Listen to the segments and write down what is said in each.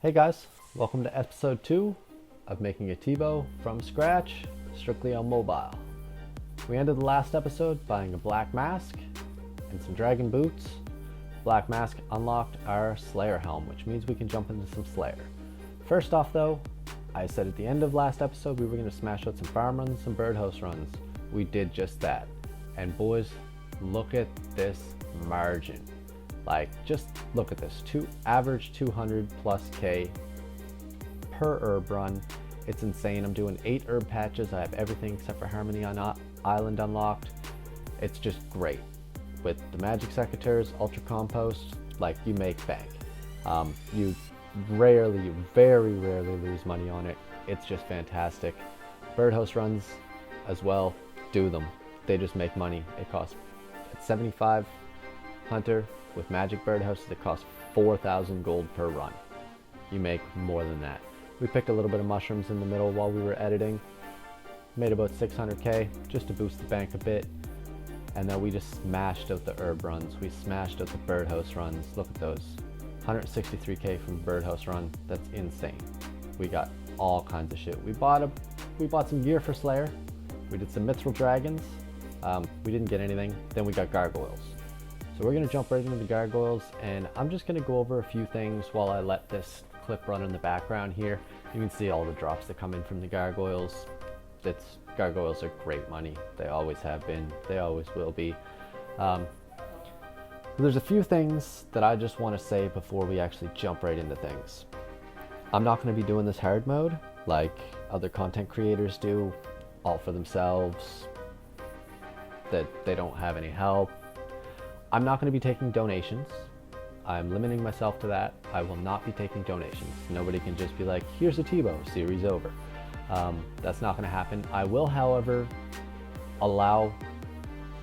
Hey guys, welcome to episode 2 of making a T-bow from scratch, strictly on mobile. We ended the last episode buying a black mask and some dragon boots. Black mask unlocked our Slayer helm, which means we can jump into some Slayer. First off though, I said at the end of last episode we were going to smash out some farm runs, some birdhouse runs. We did just that. And boys, look at this margin. Like, just look at this, average 200 plus K per herb run. It's insane. I'm doing 8 herb patches. I have everything except for Harmony on Island unlocked. It's just great. With the magic secateurs, ultra compost, like, you make bank. You very rarely lose money on it. It's just fantastic. Birdhouse runs as well, do them. They just make money. It costs, at 75 hunter, with magic birdhouses it costs 4,000 gold per run. You make more than that. We picked a little bit of mushrooms in the middle while we were editing. Made about 600k just to boost the bank a bit. And then we just smashed out the herb runs. We smashed out the birdhouse runs. Look at those. 163k from birdhouse run. That's insane. We got all kinds of shit. We bought some gear for Slayer. We did some mithril dragons. We didn't get anything. Then we got gargoyles. So we're gonna jump right into the gargoyles, and I'm just gonna go over a few things while I let this clip run in the background here. You can see all the drops that come in from the gargoyles. Gargoyles are great money. They always have been, they always will be. There's a few things that I just wanna say before we actually jump right into things. I'm not gonna be doing this hard mode like other content creators do, all for themselves, that they don't have any help. I'm not going to be taking donations. I'm limiting myself to that. I will not be taking donations. Nobody can just be like, here's a T-bow, series over. That's not going to happen. I will, however, allow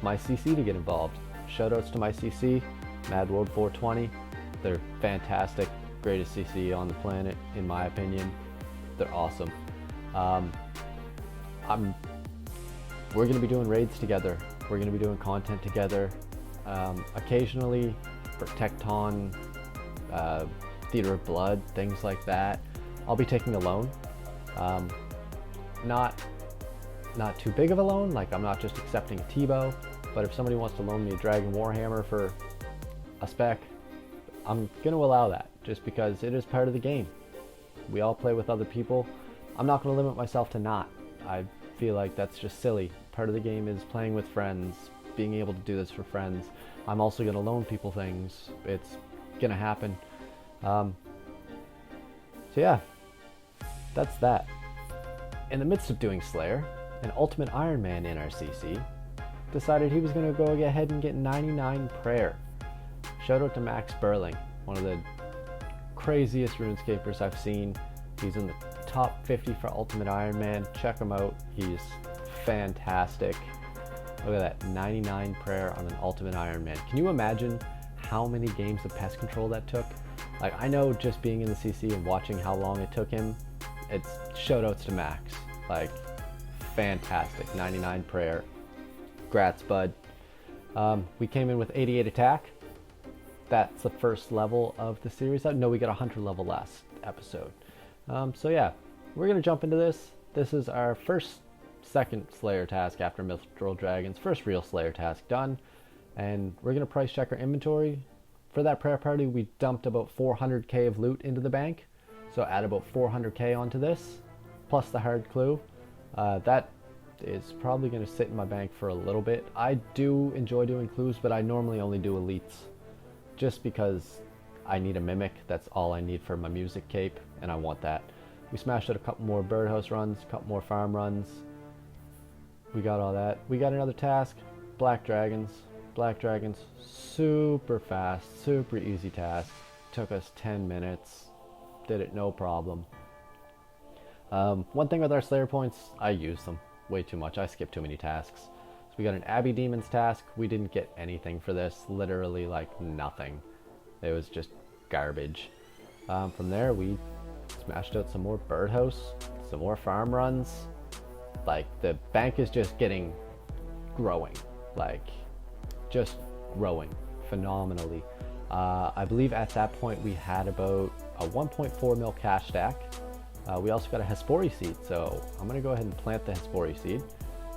my CC to get involved. Shoutouts to my CC, MadWorld420. They're fantastic, greatest CC on the planet, in my opinion. They're awesome. We're going to be doing raids together. We're going to be doing content together. Occasionally for Tecton, Theater of Blood, things like that, I'll be taking a loan. Not too big of a loan, like I'm not just accepting a T-bow, but if somebody wants to loan me a Dragon Warhammer for a spec, I'm gonna allow that, just because it is part of the game. We all play with other people. I'm not gonna limit myself to not. I feel like that's just silly. Part of the game is playing with friends, being able to do this for friends. I'm also going to loan people things. It's going to happen. So yeah, that's that. In the midst of doing Slayer, an Ultimate Iron Man in our CC decided he was going to go ahead and get 99 prayer. Shout out to Max Burling, one of the craziest RuneScapers I've seen. He's in the top 50 for Ultimate Iron Man. Check him out. He's fantastic. Look at that, 99 prayer on an Ultimate Iron Man. Can you imagine how many games of pest control that took? Like, I know just being in the CC and watching how long it took him, it's shoutouts to Max. Like, fantastic, 99 prayer. Grats, bud. We came in with 88 attack. That's the first level of the series. No, we got a hunter level last episode. So yeah, we're gonna jump into this. This is our second Slayer task after Mithril Dragons. First real Slayer task done. And we're going to price check our inventory. For that prayer party, we dumped about 400k of loot into the bank. So add about 400k onto this, plus the hard clue. That is probably going to sit in my bank for a little bit. I do enjoy doing clues, but I normally only do elites. Just because I need a mimic. That's all I need for my music cape, and I want that. We smashed out a couple more birdhouse runs, a couple more farm runs. We got all that. We got another task, Black Dragons. Black Dragons, super fast, super easy task. Took us 10 minutes. Did it no problem. One thing with our Slayer points, I use them way too much. I skip too many tasks. So we got an Abbey Demons task. We didn't get anything for this. Literally like nothing. It was just garbage. From there, we smashed out some more birdhouse, some more farm runs. Like, the bank is just growing, like, just growing phenomenally. I believe at that point we had about a 1.4 mil cash stack. We also got a Hespori seed, so I'm gonna go ahead and plant the Hespori seed,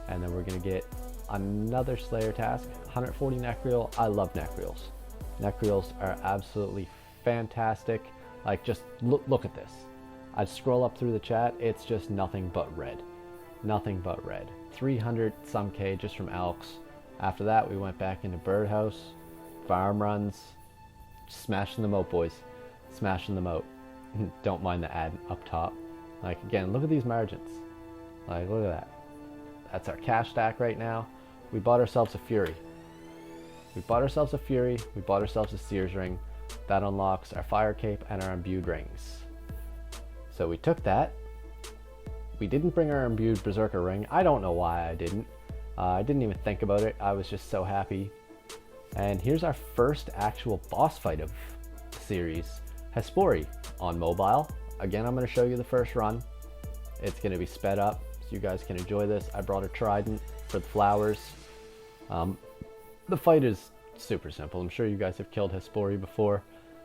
and then we're gonna get another Slayer task, 140 Necreal. I love Necreals. Necreals are absolutely fantastic. Like, just look at this. I'd scroll up through the chat, it's just nothing but red. Nothing but red. 300 some K just from Elks. After that, we went back into Birdhouse, farm runs, smashing the moat, boys. Smashing the moat. Don't mind the ad up top. Like, again, look at these margins. Like, look at that. That's our cash stack right now. We bought ourselves a Fury. We bought ourselves a Fury. We bought ourselves a Sears ring. That unlocks our Fire Cape and our Imbued rings. So we took that. We didn't bring our Imbued Berserker ring. I don't know why I didn't. I didn't even think about it. I was just so happy. And here's our first actual boss fight of the series. Hespori on mobile. Again, I'm going to show you the first run. It's going to be sped up so you guys can enjoy this. I brought a trident for the flowers. The fight is super simple. I'm sure you guys have killed Hespori before.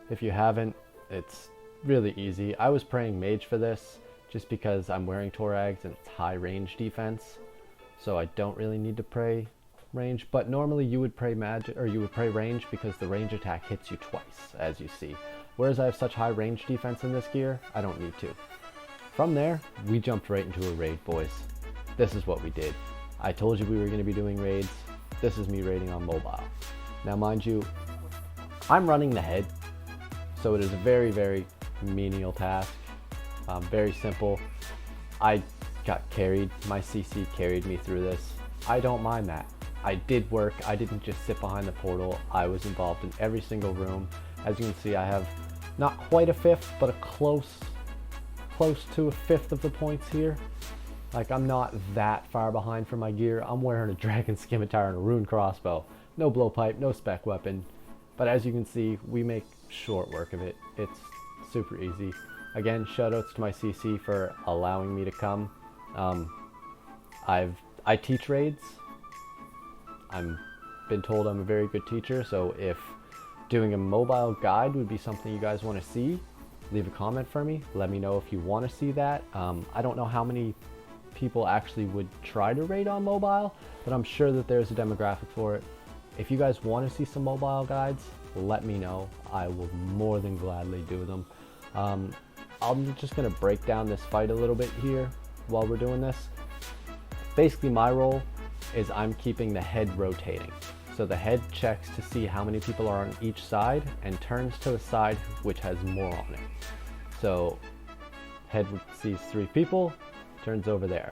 If you haven't, it's really easy. I was praying mage for this just because I'm wearing Torags and it's high range defense. So I don't really need to pray range, but normally you would pray magic, or you would pray range, because the range attack hits you twice, as you see. Whereas I have such high range defense in this gear, I don't need to. From there, we jumped right into a raid, boys. This is what we did. I told you we were going to be doing raids. This is me raiding on mobile. Now, mind you, I'm running the head, so it is a very, very menial task. Very simple. I got carried. My CC carried me through this. I don't mind that. I did work. I didn't just sit behind the portal. I was involved in every single room. As you can see, I have not quite a fifth, but a close to a fifth of the points here. Like, I'm not that far behind for my gear. I'm wearing a Dragon Scimitar and a Rune Crossbow. No blowpipe, no spec weapon. But as you can see, we make short work of it. It's super easy. Again, shoutouts to my CC for allowing me to come. I teach raids. I've been told I'm a very good teacher, so if doing a mobile guide would be something you guys want to see, leave a comment for me. Let me know if you want to see that. I don't know how many people actually would try to raid on mobile, but I'm sure that there's a demographic for it. If you guys want to see some mobile guides, let me know. I will more than gladly do them. I'm just going to break down this fight a little bit here while we're doing this. Basically, my role is I'm keeping the head rotating. So the head checks to see how many people are on each side and turns to the side which has more on it. So head sees 3 people, turns over there.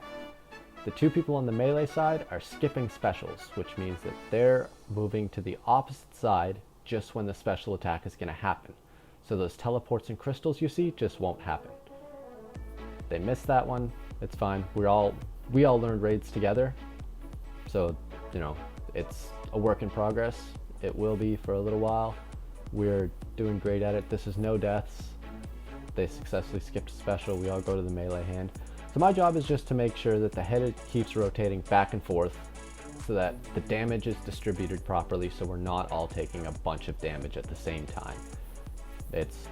The 2 people on the melee side are skipping specials, which means that they're moving to the opposite side just when the special attack is going to happen. So those teleports and crystals you see just won't happen. They missed that one. It's fine. We all learned raids together. So, you know, it's a work in progress. It will be for a little while. We're doing great at it. This is no deaths. They successfully skipped a special. We all go to the melee hand. So my job is just to make sure that the head keeps rotating back and forth so that the damage is distributed properly, so we're not all taking a bunch of damage at the same time. It's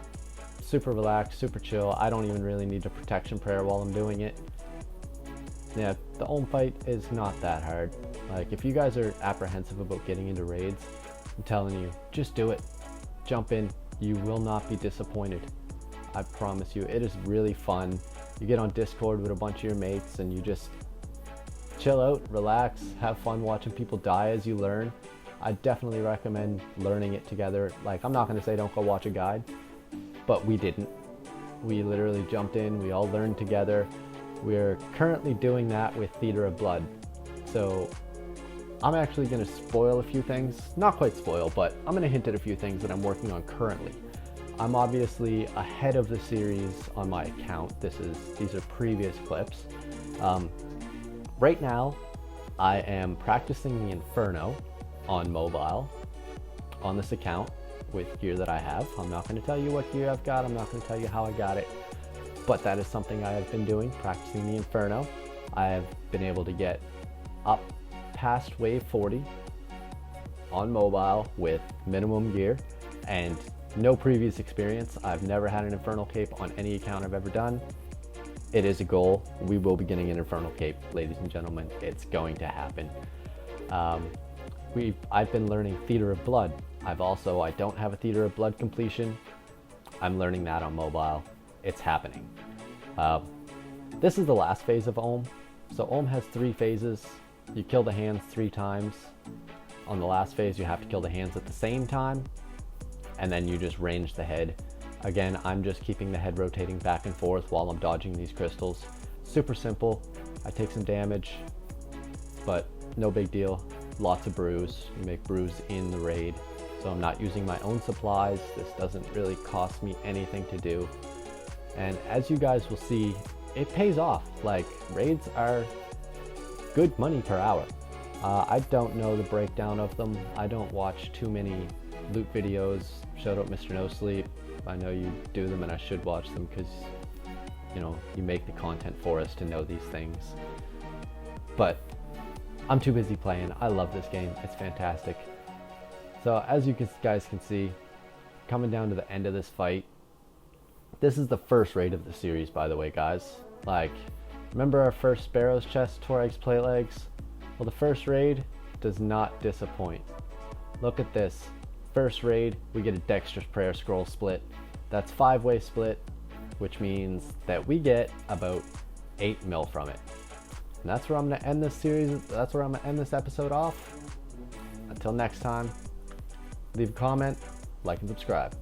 super relaxed, super chill. I don't even really need a protection prayer while I'm doing it. Yeah, the Olm fight is not that hard. Like, if you guys are apprehensive about getting into raids, I'm telling you, just do it. Jump in. You will not be disappointed. I promise you, it is really fun. You get on Discord with a bunch of your mates and you just chill out, relax, have fun watching people die as you learn. I definitely recommend learning it together. Like, I'm not going to say don't go watch a guide, but we didn't. We literally jumped in, we all learned together. We're currently doing that with Theater of Blood. So I'm actually going to spoil a few things. Not quite spoil, but I'm going to hint at a few things that I'm working on currently. I'm obviously ahead of the series on my account. These are previous clips. Right now, I am practicing the Inferno on mobile on this account with gear that I have. I'm not going to tell you what gear I've got. I'm not going to tell you how I got it. But that is something I have been doing, practicing the Inferno. I have been able to get up past wave 40 on mobile with minimum gear, and No previous experience. I've never had an Infernal Cape on any account I've ever done. It is a goal. We will be getting an Infernal Cape, ladies and gentlemen. It's going to happen. I've been learning Theater of Blood. I don't have a Theater of Blood completion. I'm learning that on mobile. It's happening. This is the last phase of Ohm. So Ohm has 3 phases. You kill the hands 3 times. On the last phase, you have to kill the hands at the same time, and then you just range the head. Again, I'm just keeping the head rotating back and forth while I'm dodging these crystals. Super simple. I take some damage, but no big deal. Lots of brews. You make brews in the raid. So I'm not using my own supplies. This doesn't really cost me anything to do. And as you guys will see, it pays off. Like, raids are good money per hour. I don't know the breakdown of them. I don't watch too many loot videos. Shout out Mr. No Sleep. I know you do them and I should watch them because, you know, you make the content for us to know these things. But I'm too busy playing. I love this game. It's fantastic. So as you guys can see, coming down to the end of this fight, this is the first raid of the series, by the way, guys. Like, remember our first Sparrow's chest, Torag's plate legs? Well, the first raid does not disappoint. Look at this. First raid, we get a Dexter's Prayer scroll split. That's 5-way split, which means that we get about 8 mil from it. And that's where I'm gonna end this series. That's where I'm gonna end this episode off. Until next time, leave a comment, like and subscribe.